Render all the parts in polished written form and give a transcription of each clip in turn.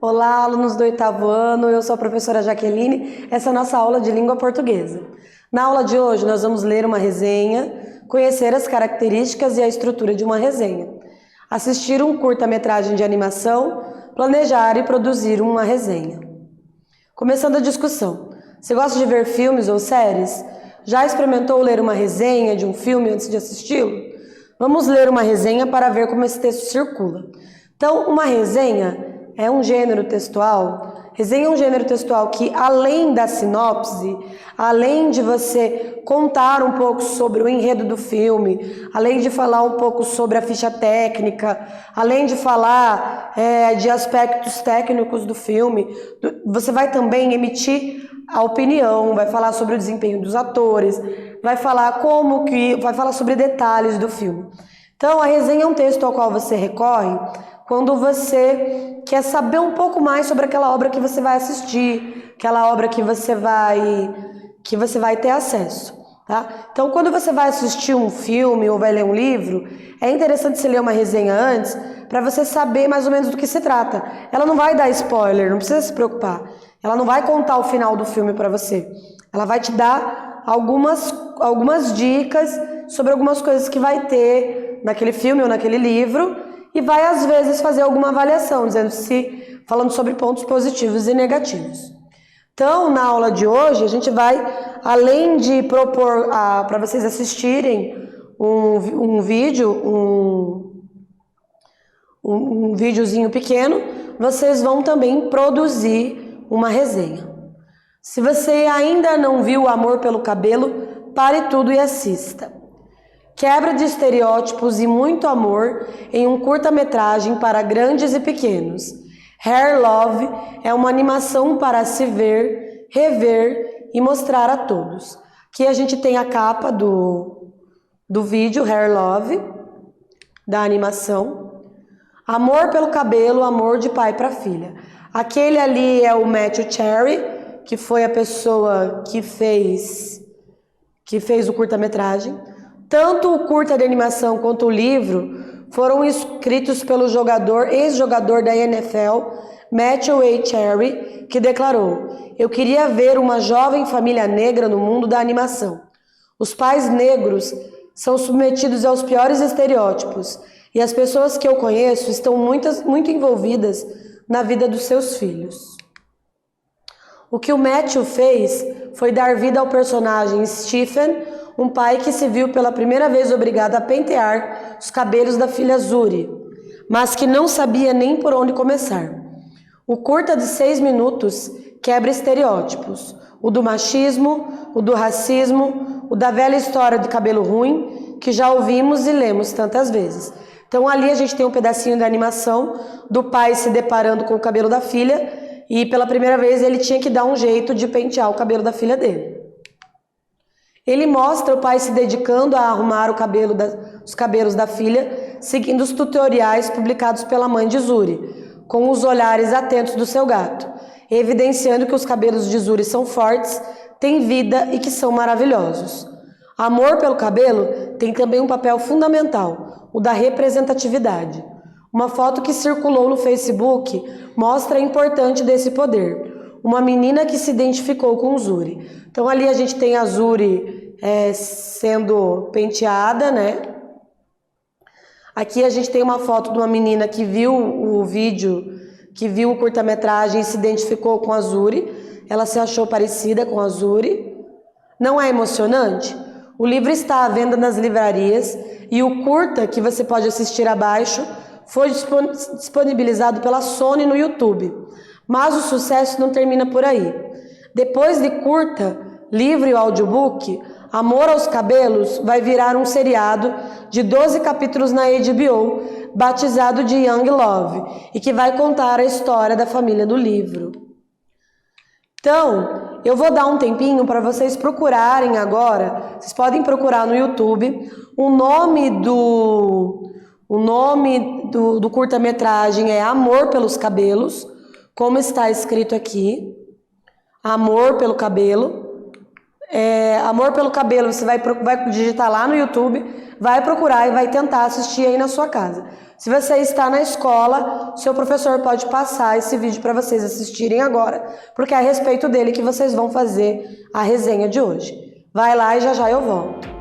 Olá, alunos do 8º ano, eu sou a professora Jaqueline, essa é a nossa aula de língua portuguesa. Na aula de hoje nós vamos ler uma resenha, conhecer as características e a estrutura de uma resenha, assistir um curta-metragem de animação, planejar e produzir uma resenha. Começando a discussão, você gosta de ver filmes ou séries? Já experimentou ler uma resenha de um filme antes de assisti-lo? Vamos ler uma resenha para ver como esse texto circula. Então, uma resenha é um gênero textual. Resenha é um gênero textual que, além da sinopse, além de você contar um pouco sobre o enredo do filme, além de falar um pouco sobre a ficha técnica, além de falar de aspectos técnicos do filme, você vai também emitir a opinião, vai falar sobre o desempenho dos atores, vai falar vai falar sobre detalhes do filme. Então, a resenha é um texto ao qual você recorre quando você quer saber um pouco mais sobre aquela obra que você vai assistir, aquela obra que você vai ter acesso, tá? Então, quando você vai assistir um filme ou vai ler um livro, é interessante você ler uma resenha antes para você saber mais ou menos do que se trata. Ela não vai dar spoiler, não precisa se preocupar. Ela não vai contar o final do filme para você. Ela vai te dar algumas dicas sobre algumas coisas que vai ter naquele filme ou naquele livro, e vai às vezes fazer alguma avaliação, falando sobre pontos positivos e negativos. Então, na aula de hoje, a gente vai, além de propor para vocês assistirem um videozinho pequeno, vocês vão também produzir uma resenha. Se você ainda não viu Amor pelo Cabelo, pare tudo e assista. Quebra de estereótipos e muito amor em um curta-metragem para grandes e pequenos. Hair Love é uma animação para se ver, rever e mostrar a todos. Aqui a gente tem a capa do vídeo Hair Love, da animação. Amor pelo cabelo, amor de pai para filha. Aquele ali é o Matthew Cherry, que foi a pessoa que fez o curta-metragem. Tanto o curta de animação quanto o livro foram escritos pelo ex-jogador da NFL, Matthew A. Cherry, que declarou: "Eu queria ver uma jovem família negra no mundo da animação. Os pais negros são submetidos aos piores estereótipos e as pessoas que eu conheço estão muito envolvidas na vida dos seus filhos." O que o Matthew fez foi dar vida ao personagem Stephen, um pai que se viu pela primeira vez obrigado a pentear os cabelos da filha Zuri, mas que não sabia nem por onde começar. O curta de 6 minutos quebra estereótipos, o do machismo, o do racismo, o da velha história de cabelo ruim, que já ouvimos e lemos tantas vezes. Então ali a gente tem um pedacinho da animação do pai se deparando com o cabelo da filha, e pela primeira vez ele tinha que dar um jeito de pentear o cabelo da filha dele. Ele mostra o pai se dedicando a arrumar os cabelos da filha, seguindo os tutoriais publicados pela mãe de Zuri, com os olhares atentos do seu gato, evidenciando que os cabelos de Zuri são fortes, têm vida e que são maravilhosos. Amor pelo cabelo tem também um papel fundamental, o da representatividade. Uma foto que circulou no Facebook mostra a importância desse poder. Uma menina que se identificou com Zuri. Então ali a gente tem a Zuri sendo penteada, né? Aqui a gente tem uma foto de uma menina que viu o vídeo, que viu o curta-metragem e se identificou com a Zuri. Ela se achou parecida com a Zuri. Não é emocionante? O livro está à venda nas livrarias e o curta, que você pode assistir abaixo, foi disponibilizado pela Sony no YouTube. Mas o sucesso não termina por aí. Depois de curta, livro e audiobook, Amor aos Cabelos vai virar um seriado de 12 capítulos na HBO, batizado de Young Love, e que vai contar a história da família do livro. Então, eu vou dar um tempinho para vocês procurarem agora, vocês podem procurar no YouTube, o nome do curta-metragem é Amor pelos Cabelos, como está escrito aqui, Amor pelo Cabelo, Amor pelo Cabelo, você vai digitar lá no YouTube, vai procurar e vai tentar assistir aí na sua casa. Se você está na escola, seu professor pode passar esse vídeo para vocês assistirem agora, porque é a respeito dele que vocês vão fazer a resenha de hoje. Vai lá e já já eu volto.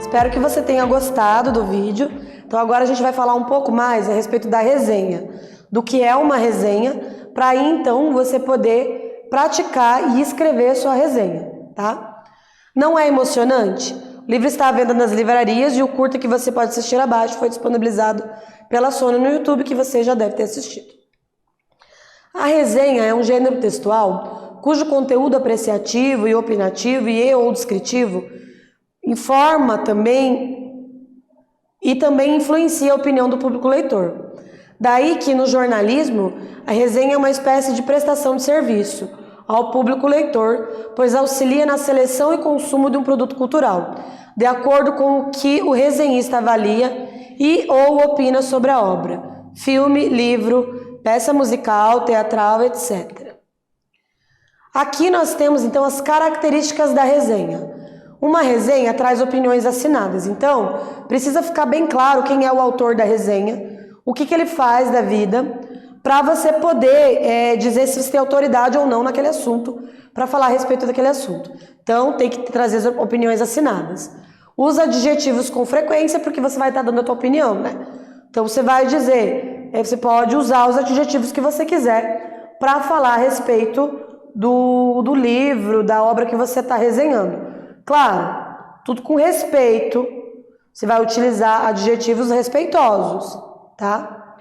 Espero que você tenha gostado do vídeo. Então agora a gente vai falar um pouco mais a respeito da resenha, do que é uma resenha, para aí então você poder praticar e escrever sua resenha, tá? Não é emocionante? O livro está à venda nas livrarias e o curta que você pode assistir abaixo foi disponibilizado pela Sony no YouTube, que você já deve ter assistido. A resenha é um gênero textual cujo conteúdo apreciativo e opinativo ou descritivo informa também e também influencia a opinião do público leitor. Daí que no jornalismo a resenha é uma espécie de prestação de serviço ao público leitor, pois auxilia na seleção e consumo de um produto cultural, de acordo com o que o resenhista avalia e ou opina sobre a obra, filme, livro, peça musical, teatral, etc. Aqui nós temos então as características da resenha. Uma resenha traz opiniões assinadas, então precisa ficar bem claro quem é o autor da resenha, o que ele faz da vida, para você poder dizer se você tem autoridade ou não naquele assunto, para falar a respeito daquele assunto. Então tem que trazer as opiniões assinadas. Usa adjetivos com frequência, porque você vai estar dando a tua opinião, né? Então você vai dizer, você pode usar os adjetivos que você quiser para falar a respeito do livro, da obra que você está resenhando. Claro, tudo com respeito, você vai utilizar adjetivos respeitosos, tá?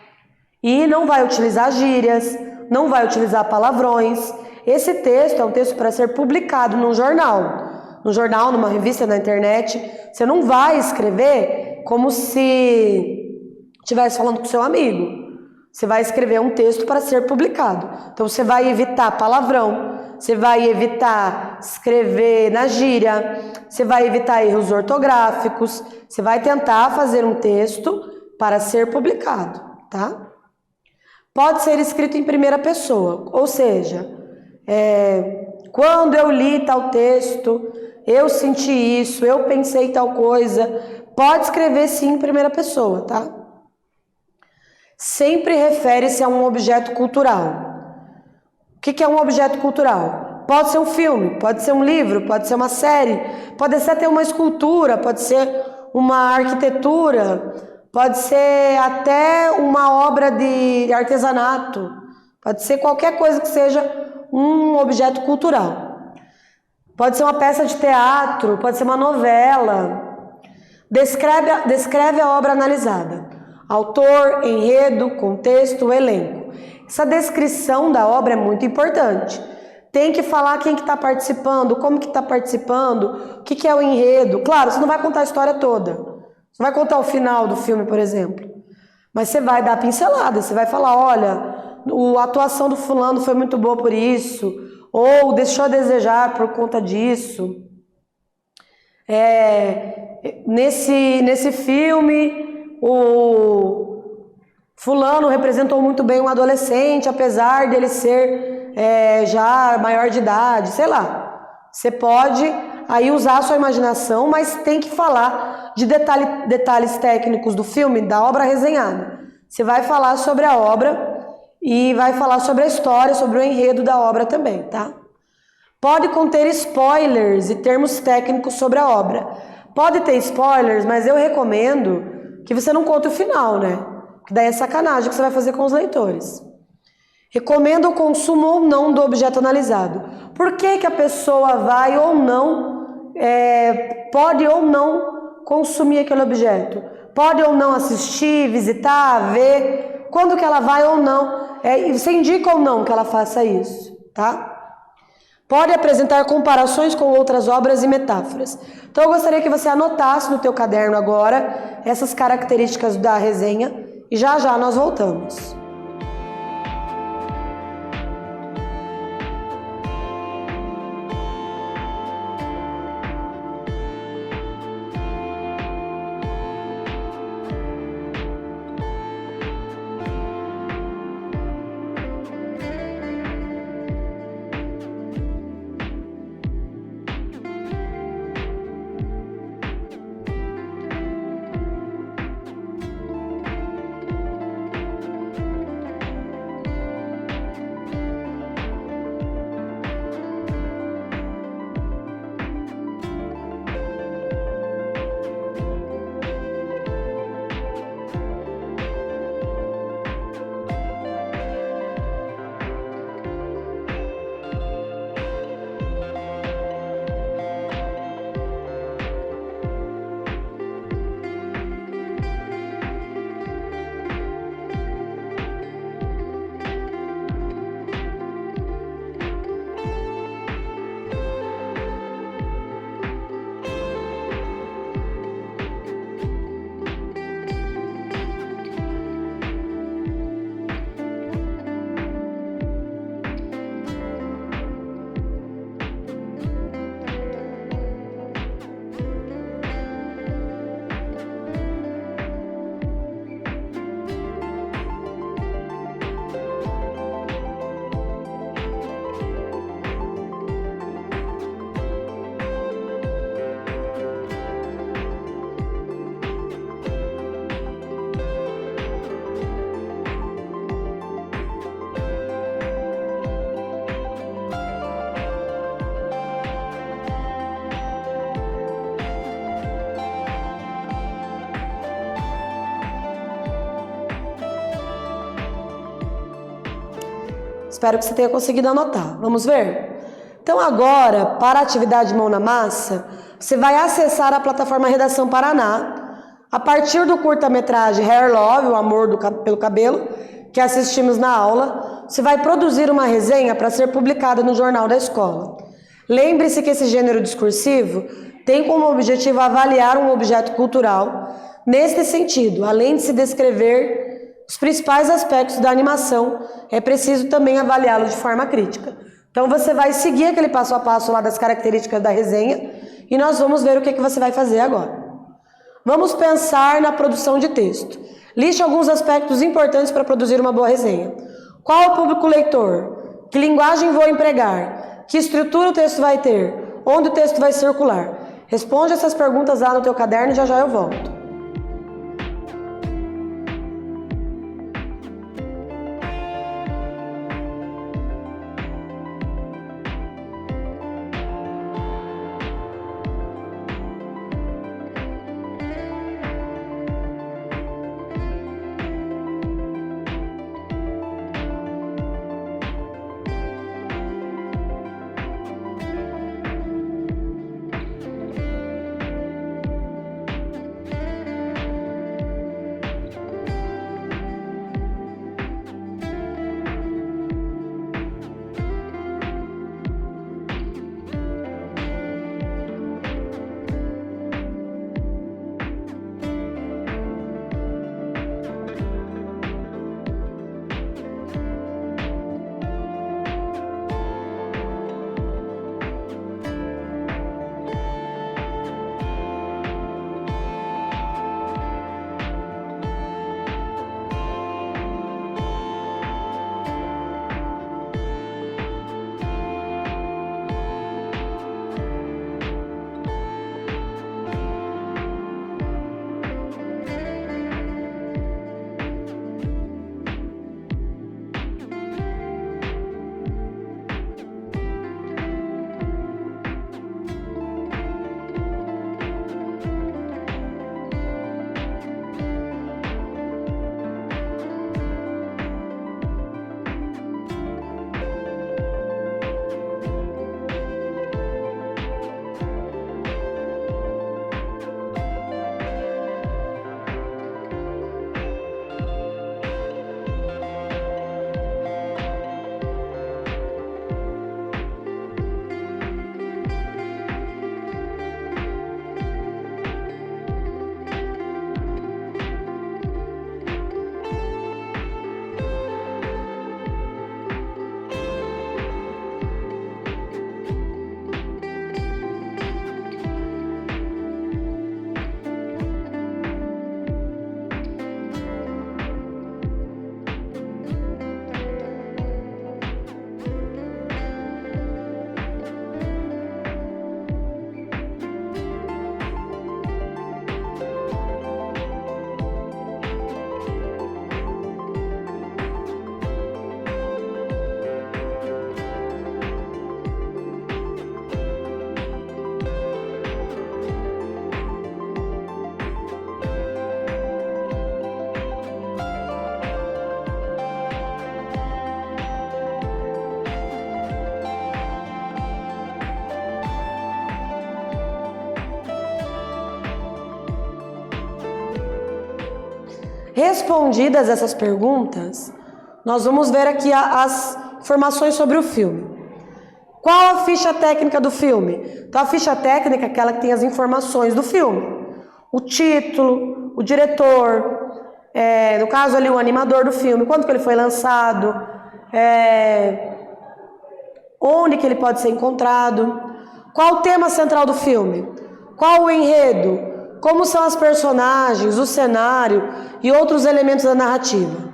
E não vai utilizar gírias, não vai utilizar palavrões. Esse texto é um texto para ser publicado num jornal. No jornal, numa revista, na internet. Você não vai escrever como se estivesse falando com seu amigo. Você vai escrever um texto para ser publicado. Então você vai evitar palavrão, você vai evitar escrever na gíria, você vai evitar erros ortográficos, você vai tentar fazer um texto para ser publicado, tá? Pode ser escrito em primeira pessoa, ou seja, quando eu li tal texto, eu senti isso, eu pensei tal coisa. Pode escrever sim em primeira pessoa, tá? Sempre refere-se a um objeto cultural. O que é um objeto cultural? Pode ser um filme, pode ser um livro, pode ser uma série, pode ser até uma escultura, pode ser uma arquitetura, pode ser até uma obra de artesanato, pode ser qualquer coisa que seja um objeto cultural. Pode ser uma peça de teatro, pode ser uma novela. Descreve a obra analisada. Autor, enredo, contexto, elenco. Essa descrição da obra é muito importante. Tem que falar quem que está participando, como que está participando, o que que é o enredo. Claro, você não vai contar a história toda. Você não vai contar o final do filme, por exemplo. Mas você vai dar pincelada, você vai falar, olha, a atuação do fulano foi muito boa por isso, ou deixou a desejar por conta disso. Nesse filme, o fulano representou muito bem um adolescente, apesar dele ser já maior de idade, sei lá. Você pode aí usar a sua imaginação, mas tem que falar de detalhes técnicos do filme, da obra resenhada. Você vai falar sobre a obra e vai falar sobre a história, sobre o enredo da obra também, tá? Pode conter spoilers e termos técnicos sobre a obra. Pode ter spoilers, mas eu recomendo que você não conte o final, né? Que daí é sacanagem que você vai fazer com os leitores. Recomendo o consumo ou não do objeto analisado. Por que que a pessoa vai ou não, pode ou não consumir aquele objeto? Pode ou não assistir, visitar, ver? Quando que ela vai ou não? Você indica ou não que ela faça isso, tá? Pode apresentar comparações com outras obras e metáforas. Então eu gostaria que você anotasse no teu caderno agora essas características da resenha e já já nós voltamos. Espero que você tenha conseguido anotar. Vamos ver? Então agora, para a atividade Mão na Massa, você vai acessar a plataforma Redação Paraná. A partir do curta-metragem Hair Love, o amor pelo cabelo, que assistimos na aula, você vai produzir uma resenha para ser publicada no jornal da escola. Lembre-se que esse gênero discursivo tem como objetivo avaliar um objeto cultural. Neste sentido, além de se descrever os principais aspectos da animação, é preciso também avaliá-lo de forma crítica. Então você vai seguir aquele passo a passo lá das características da resenha e nós vamos ver o que você vai fazer agora. Vamos pensar na produção de texto. Liste alguns aspectos importantes para produzir uma boa resenha. Qual é o público leitor? Que linguagem vou empregar? Que estrutura o texto vai ter? Onde o texto vai circular? Responde essas perguntas lá no teu caderno e já já eu volto. Respondidas essas perguntas, nós vamos ver aqui as informações sobre o filme. Qual a ficha técnica do filme? Então, a ficha técnica é aquela que tem as informações do filme. O título, o diretor, no caso ali o animador do filme, quando que ele foi lançado, onde que ele pode ser encontrado, qual o tema central do filme, qual o enredo, como são as personagens, o cenário e outros elementos da narrativa.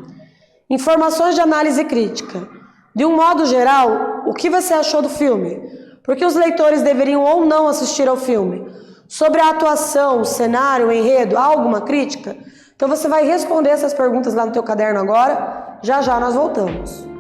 Informações de análise crítica. De um modo geral, o que você achou do filme? Por que os leitores deveriam ou não assistir ao filme? Sobre a atuação, o cenário, o enredo, há alguma crítica? Então você vai responder essas perguntas lá no teu caderno agora. Já já nós voltamos.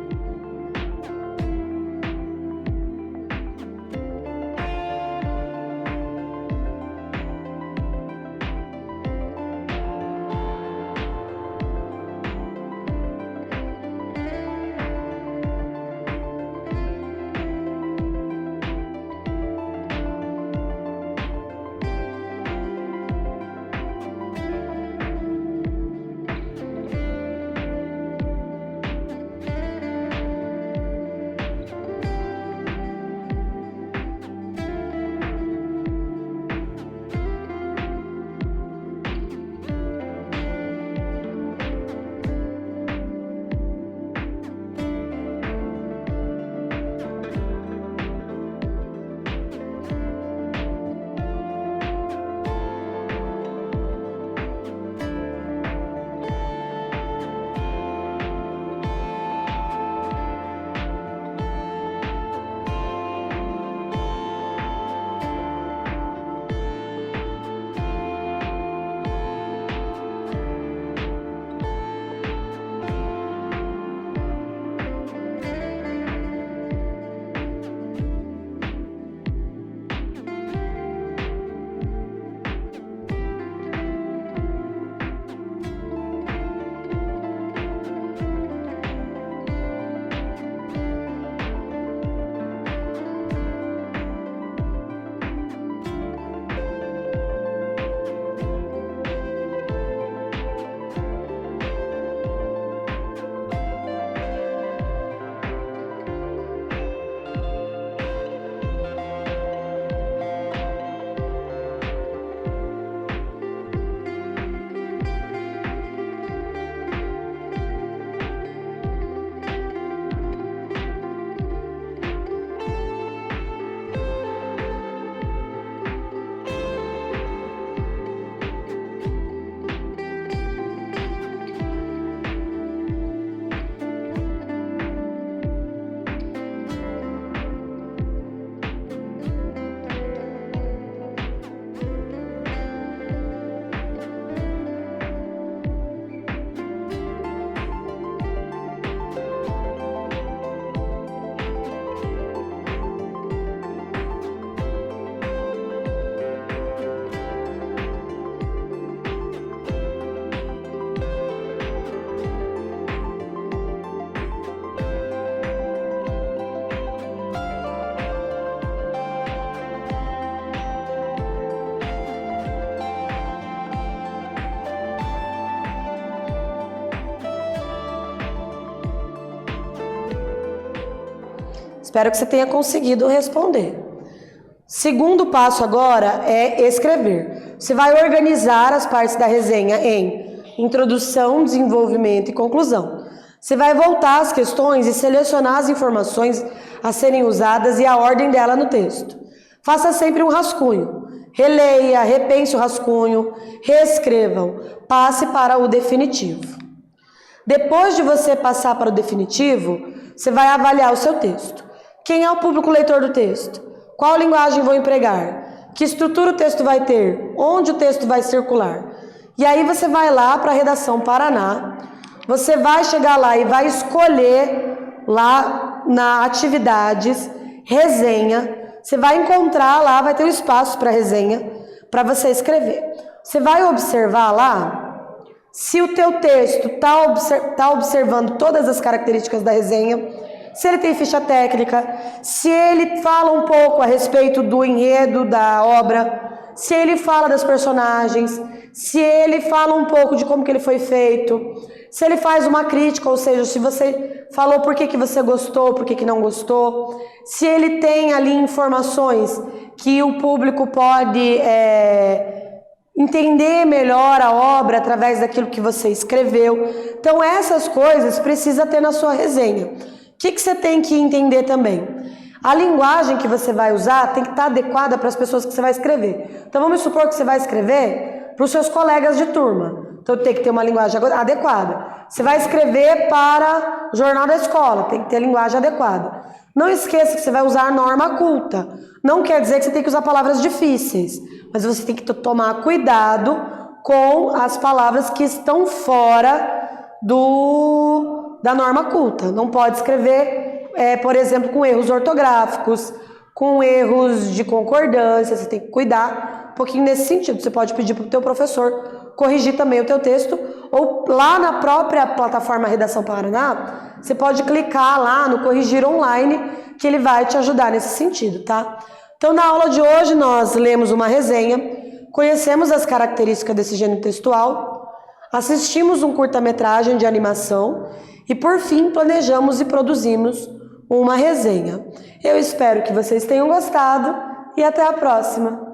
Espero que você tenha conseguido responder. Segundo passo agora é escrever. Você vai organizar as partes da resenha em introdução, desenvolvimento e conclusão. Você vai voltar às questões e selecionar as informações a serem usadas e a ordem dela no texto. Faça sempre um rascunho. Releia, repense o rascunho, reescrevam, passe para o definitivo. Depois de você passar para o definitivo, você vai avaliar o seu texto. Quem é o público leitor do texto? Qual linguagem vou empregar? Que estrutura o texto vai ter? Onde o texto vai circular? E aí você vai lá para a redação Paraná, você vai chegar lá e vai escolher lá na atividades, resenha, você vai encontrar lá, vai ter um espaço para resenha, para você escrever. Você vai observar lá se o teu texto está observando todas as características da resenha, se ele tem ficha técnica, se ele fala um pouco a respeito do enredo da obra, se ele fala das personagens, se ele fala um pouco de como que ele foi feito, se ele faz uma crítica, ou seja, se você falou por que você gostou, por que não gostou, se ele tem ali informações que o público pode entender melhor a obra através daquilo que você escreveu. Então essas coisas precisa ter na sua resenha. O que você tem que entender também? A linguagem que você vai usar tem que estar adequada para as pessoas que você vai escrever. Então vamos supor que você vai escrever para os seus colegas de turma. Então tem que ter uma linguagem adequada. Você vai escrever para o jornal da escola, tem que ter a linguagem adequada. Não esqueça que você vai usar norma culta. Não quer dizer que você tem que usar palavras difíceis, mas você tem que tomar cuidado com as palavras que estão fora da norma culta. Não pode escrever, por exemplo, com erros ortográficos, com erros de concordância. Você tem que cuidar um pouquinho nesse sentido. Você pode pedir para o teu professor corrigir também o teu texto, ou lá na própria plataforma Redação Paraná, você pode clicar lá no Corrigir Online, que ele vai te ajudar nesse sentido, tá? Então, na aula de hoje, nós lemos uma resenha, conhecemos as características desse gênero textual, assistimos um curta-metragem de animação e, por fim, planejamos e produzimos uma resenha. Eu espero que vocês tenham gostado e até a próxima!